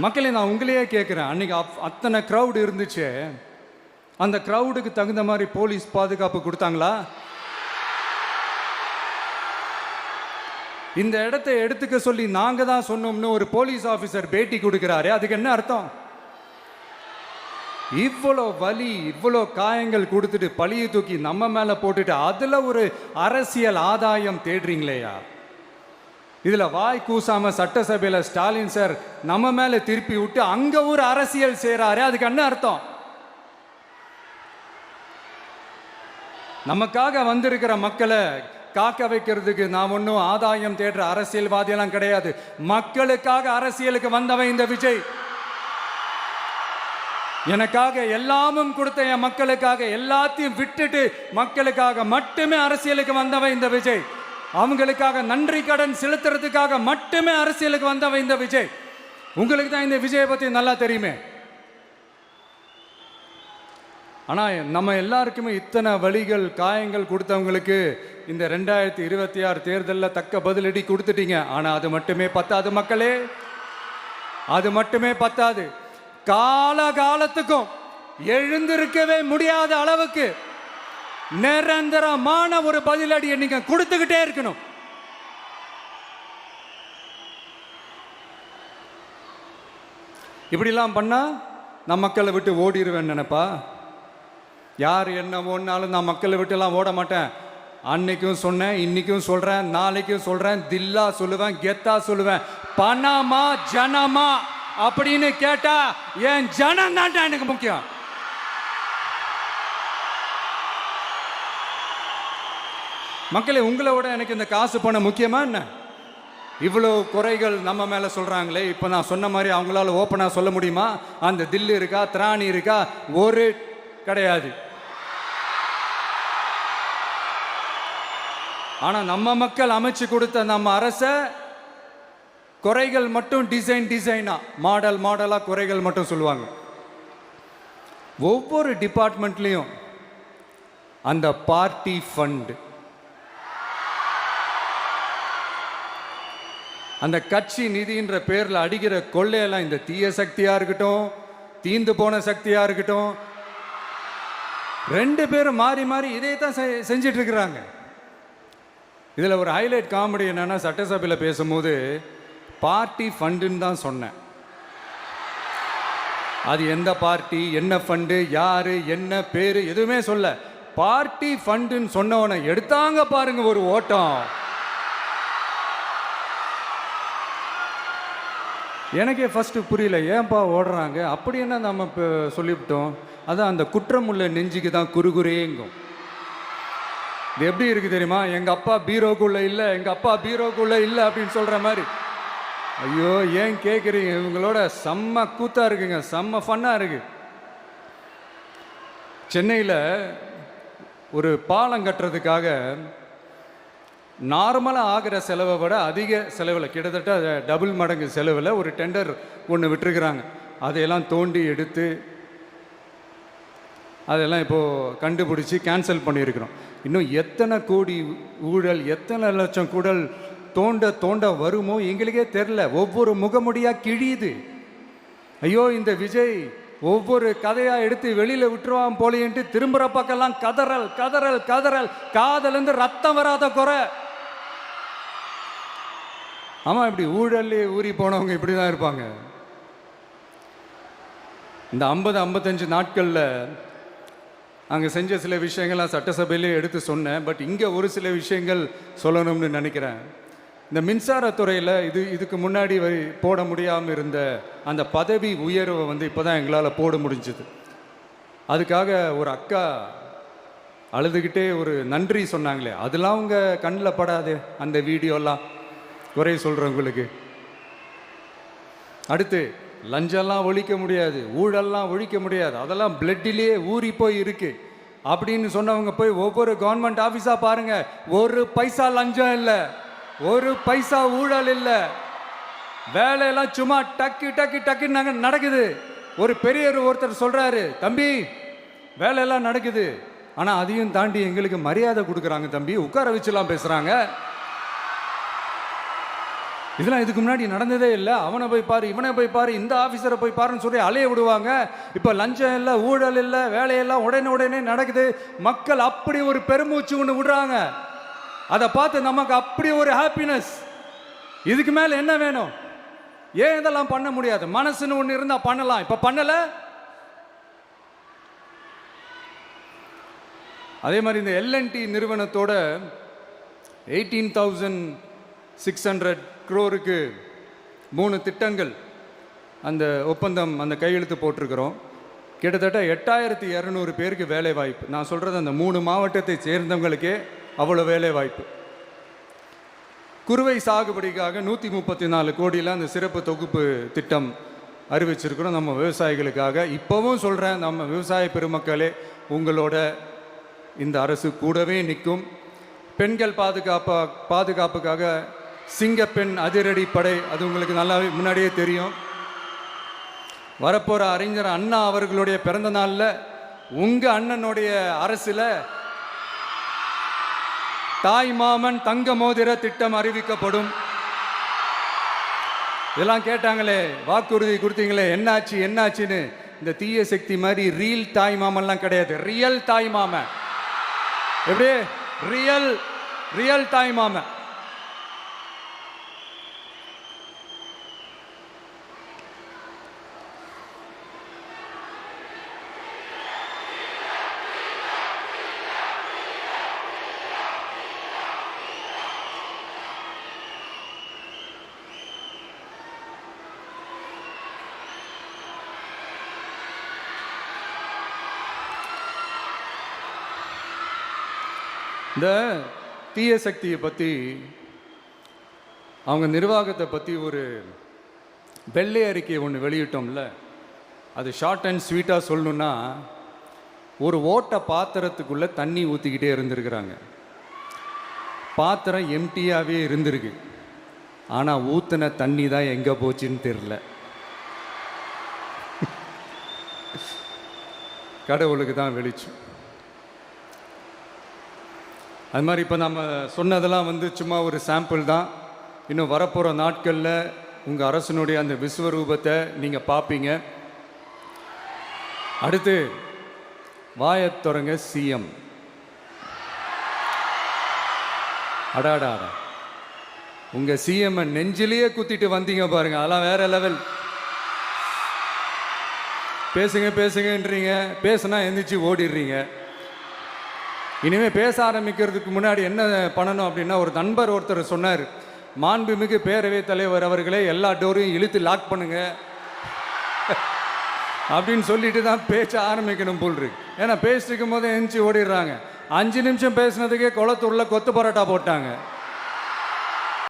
மக்களே, நான் உங்களையே கேட்குறேன், அன்னைக்கு அத்தனை க்ரௌடு இருந்துச்சு, அந்த க்ரௌடுக்கு தகுந்த மாதிரி போலீஸ் பாதுகாப்பு கொடுத்தாங்களா? இந்த இடத்தை எடுத்துக்க சொல்லி நாங்க தான் சொன்னோம்னு ஒரு போலீஸ் ஆபீசர் பேட்டி கொடுக்கிறாரு, அதுக்கு என்ன அர்த்தம்? இவ்வளோ வலி, இவ்வளோ காயங்கள் கொடுத்துட்டு பழியை தூக்கி நம்ம மேல போட்டுட்டு அதுல ஒரு அரசியல் ஆதாயம் தேடுறீங்களேயா? இதுல வாய் கூசாம சட்டசபையில ஸ்டாலின் சார் நம்ம மேல திருப்பி விட்டு அங்க ஒரு அரசியல் செய்றாரு, அதுக்கு என்ன அர்த்தம்? நமக்காக வந்திருக்கிற மக்களை காக்க வைக்கிறதுக்கு நான் ஒன்றும் ஆதாயம் தேடுற அரசியல்வாதியெல்லாம் கிடையாது. மக்களுக்காக அரசியலுக்கு வந்தவன் இந்த விஜய். எனக்காக எல்லாமும் கொடுத்த என் மக்களுக்காக எல்லாத்தையும் விட்டுட்டு மக்களுக்காக மட்டுமே அரசியலுக்கு வந்தவன் இந்த விஜய். அவங்களுக்காக நன்றி கடன் செலுத்துறதுக்காக மட்டுமே அரசியலுக்கு வந்தவன் இந்த விஜய். உங்களுக்கு தான் இந்த விஜயை பத்தி நல்லா தெரியுமே. ஆனா நம்ம எல்லாருக்குமே இத்தனை வலிகள் காயங்கள் கொடுத்தவங்களுக்கு இந்த 2026 தேர்தலில் தக்க பதிலடி கொடுத்துட்டீங்க. ஆனா அது மட்டுமே பத்தாது மக்களே, அது மட்டுமே பத்தாது. காலகாலத்துக்கும் எழுந்திருக்கவே முடியாத அளவுக்கு நிரந்தரமான ஒரு பதிலடியை நீங்க கொடுத்துக்கிட்டே இருக்கணும். இப்படிலாம் பண்ணா நான் மக்களை விட்டு ஓடிடுவேன் நினைப்பா? யார் என்ன ஓடினாலும் நான் மக்களை விட்டுலாம் ஓட மாட்டேன். அன்னைக்கும் சொன்னேன், இன்னைக்கும் சொல்றேன், நாளைக்கும் சொல்றேன், தில்லா சொல்லுவேன், கெத்தா சொல்லுவேன். பணமா ஜனமா அப்படின்னு கேட்டா என் ஜனம் தான் எனக்கு முக்கியம். மக்களே, உங்களை விட எனக்கு இந்த காசு பணம் முக்கியமா என்ன? இவ்வளோ குறைகள் நம்ம மேல சொல்றாங்களே, இப்போ நான் சொன்ன மாதிரி அவங்களால ஓப்பனா சொல்ல முடியுமா? அந்த தில்லு இருக்கா, திராணி இருக்கா? ஒரு கிடையாது. ஆனா நம்ம மக்கள் அமைச்சு கொடுத்த நம்ம அரச குறைகள் மட்டும் டிசைனா மாடலா குறைகள் மட்டும் சொல்லுவாங்க. ஒவ்வொரு டிபார்ட்மெண்ட்லயும் அந்த பார்ட்டி ஃபண்ட், அந்த கட்சி நிதின்ற பேர்ல அடிக்கிற கொள்ளையெல்லாம் இந்த தீய சக்தியா இருக்கட்டும், தீந்து போன சக்தியா இருக்கட்டும், ரெண்டு பேரும் மாறி மாறி இதே தான் செஞ்சிட்டு இருக்கிறாங்க. இதுல ஒரு ஹைலைட் காமெடி என்னன்னா, சட்டசபையில் பேசும்போது பார்ட்டி ஃபண்டுன்னு தான் சொன்னேன். அது எந்த பார்ட்டி, என்ன ஃபண்டு, யாரு, என்ன பேரு எதுவுமே சொல்ல. பார்ட்டி ஃபண்டுன்னு சொன்னவனை எடுத்தாங்க பாருங்க ஒரு ஓட்டம். எனக்கே ஃபர்ஸ்ட் புரியல, ஏன்பா ஓடுறாங்க? அப்படி என்ன நம்ம இப்போ சொல்லிவிட்டோம்? அதான் அந்த குற்றமுள்ள நெஞ்சுக்கு தான் குறுகுறேங்கும். இது எப்படி இருக்கு தெரியுமா? எங்க அப்பா பீரோக்குள்ள இல்லை, எங்க அப்பா பீரோக்குள்ள இல்லை அப்படின்னு சொல்ற மாதிரி. ஐயோ, ஏன் கேட்குறீங்க? இவங்களோட செம்ம கூத்தா இருக்குங்க, செம்ம ஃபன்னா இருக்கு. சென்னையில் ஒரு பாலம் கட்டுறதுக்காக நார்மலாக ஆகிற செலவை விட அதிக செலவில், கிட்டத்தட்ட டபுள் மடங்கு செலவில் ஒரு டெண்டர் ஒன்று விட்டுருக்குறாங்க. அதையெல்லாம் தோண்டி எடுத்து அதெல்லாம் இப்போது கண்டுபிடிச்சி கேன்சல் பண்ணியிருக்கிறோம். இன்னும் எத்தனை கோடி ஊழல், எத்தனை லட்சம் கூடல் தோண்ட வருமோ எங்களுக்கே தெரில. ஒவ்வொரு முகமுடியாக கிழியுது. ஐயோ, இந்த விஜய் ஒவ்வொரு கதையாக எடுத்து வெளியில் விட்டுருவான் போலேன்ட்டு திரும்புகிற பக்கம்லாம் கதறல் கதறல் கதறல், காதலேருந்து ரத்தம் வராத குறை. ஆமாம், இப்படி ஊழல்லே ஊறி போனவங்க இப்படி தான் இருப்பாங்க. இந்த 50-55 நாட்களில் அங்கே செஞ்ச சில விஷயங்கள்லாம் சட்டசபையிலே எடுத்து சொன்னேன். பட் இங்கே ஒரு சில விஷயங்கள் சொல்லணும்னு நினைக்கிறேன். இந்த மின்சாரத்துறையில் இதுக்கு முன்னாடி போட முடியாமல் இருந்த அந்த பதவி உயர்வை இப்போ தான் எங்களால் போட முடிஞ்சது. அதுக்காக ஒரு அக்கா அழுதுகிட்டே ஒரு நன்றி சொன்னாங்களே, அதெல்லாம் அவங்க கண்ணில் படாது அந்த வீடியோலாம், குறை சொல்கிறவங்களுக்கு. அடுத்து லஞ்சம்லாம் ஒழிக்க முடியாது, ஊழல்லாம் ஒழிக்க முடியாது, அதெல்லாம் பிளட்டிலேயே ஊறி போய் இருக்கு அப்படின்னு சொன்னவங்க போய் ஒவ்வொரு கவர்மெண்ட் ஆஃபீஸா பாருங்க. ஒரு பைசா லஞ்சம் இல்லை, ஒரு பைசா ஊழல் இல்லை, வேலையெல்லாம் சும்மா டக்கு டக்கு டக்குன்னு நடக்குது. ஒரு பெரியவர் ஒருத்தர் சொல்றாரு, தம்பி வேலையெல்லாம் நடக்குது, ஆனா அதையும் தாண்டி எங்களுக்கு மரியாதை கொடுக்குறாங்க தம்பி, உட்கார வச்சுலாம் பேசுறாங்க. இதெல்லாம் இதுக்கு முன்னாடி நடந்ததே இல்லை. அவனை போய் பாரு, இவனை போய் பாரு, இந்த ஆஃபீஸரை போய் பாருன்னு சொல்லி அலைய விடுவாங்க. இப்போ லஞ்சம் இல்லை, ஊழல் இல்லை, வேலையெல்லாம் உடனே நடக்குது. மக்கள் அப்படி ஒரு பெருமூச்சு ஒன்று விடுறாங்க. அதை பார்த்து நமக்கு அப்படி ஒரு ஹாப்பினஸ். இதுக்கு மேலே என்ன வேணும்? ஏன் இதெல்லாம் பண்ண முடியாது? மனசுன்னு ஒன்று இருந்தால் பண்ணலாம். இப்போ பண்ணலை. அதே மாதிரி இந்த எல்என்டி நிறுவனத்தோட 18,600 crore-க்கு 3 திட்டங்கள் அந்த ஒப்பந்தம், அந்த கையெழுத்து போட்டிருக்கிறோம். கிட்டத்தட்ட 8,200 பேருக்கு வேலை வாய்ப்பு. நான் சொல்கிறது அந்த 3 மாவட்டத்தை சேர்ந்தவங்களுக்கே அவ்வளோ வேலை வாய்ப்பு. குறுவை சாகுபடிக்காக 134 கோடியில் அந்த சிறப்பு தொகுப்பு திட்டம் அறிவிச்சிருக்கிறோம் நம்ம விவசாயிகளுக்காக. இப்போவும் சொல்கிறேன், நம்ம விவசாய பெருமக்களே, உங்களோட இந்த அரசு கூடவே நிற்கும். பெண்கள் பாதுகாப்புக்காக சிங்கப்பெண் அதிரடி படை, அது உங்களுக்கு நல்லா முன்னாடியே தெரியும். வரப்போகிற அறிஞர் அண்ணா அவர்களுடைய பிறந்த நாளில் உங்கள் அண்ணனுடைய அரசில் தாய் மாமன் தங்க மோதிர திட்டம் அறிவிக்கப்படும். இதெல்லாம் கேட்டாங்களே, வாக்குறுதி கொடுத்தீங்களே, என்னாச்சுன்னு. இந்த தீய சக்தி மாதிரி ரீல் தாய் மாமன்லாம் கிடையாது, ரியல் தாய் மாமன். எப்படி? ரியல் தாய் மாமன். இந்த தீய சக்தியை பற்றி, அவங்க நிர்வாகத்தை பற்றி ஒரு வெள்ளை அறிக்கையை ஒன்று வெளியிட்டோம்ல, அது ஷார்ட் அண்ட் ஸ்வீட்டாக சொல்லணுன்னா, ஒரு ஓட்டை பாத்திரத்துக்குள்ளே தண்ணி ஊற்றிக்கிட்டே இருந்திருக்கிறாங்க. பாத்திரம் எம்டியாகவே இருந்திருக்கு, ஆனால் ஊற்றின தண்ணி தான் எங்கே போச்சுன்னு தெரில. கடவுளுக்கு தான் வெளிச்சம். அது மாதிரி இப்போ நம்ம சொன்னதெல்லாம் சும்மா ஒரு சாம்பிள் தான். இன்னும் வரப்போகிற நாட்களில் உங்கள் அரசனுடைய அந்த விஸ்வரூபத்தை நீங்கள் பார்ப்பீங்க. அடுத்து வாயத்தொடங்க சிஎம். அடாடா, உங்கள் சிஎம் நெஞ்சிலேயே குத்திட்டு வந்தீங்க பாருங்க, அதெல்லாம் வேற லெவல். பேசுங்கன்றீங்க, பேசுனா எந்திரிச்சு ஓடிடுறீங்க. இனிமேல் பேச ஆரம்பிக்கிறதுக்கு முன்னாடி என்ன பண்ணணும் அப்படின்னா, ஒரு நண்பர் ஒருத்தர் சொன்னார், மாண்புமிகு பேரவைத் தலைவர் அவர்களே, எல்லா டோரையும் இழுத்து லாக் பண்ணுங்க அப்படின்னு சொல்லிட்டு தான் பேச்ச ஆரம்பிக்கணும் போல் இருக்கு. ஏன்னா பேசிட்டு இருக்கும் போது எந்திரிச்சு ஓடிடுறாங்க. 5 நிமிஷம் பேசுனதுக்கே குளத்தூரில் கொத்து பரோட்டா போட்டாங்க.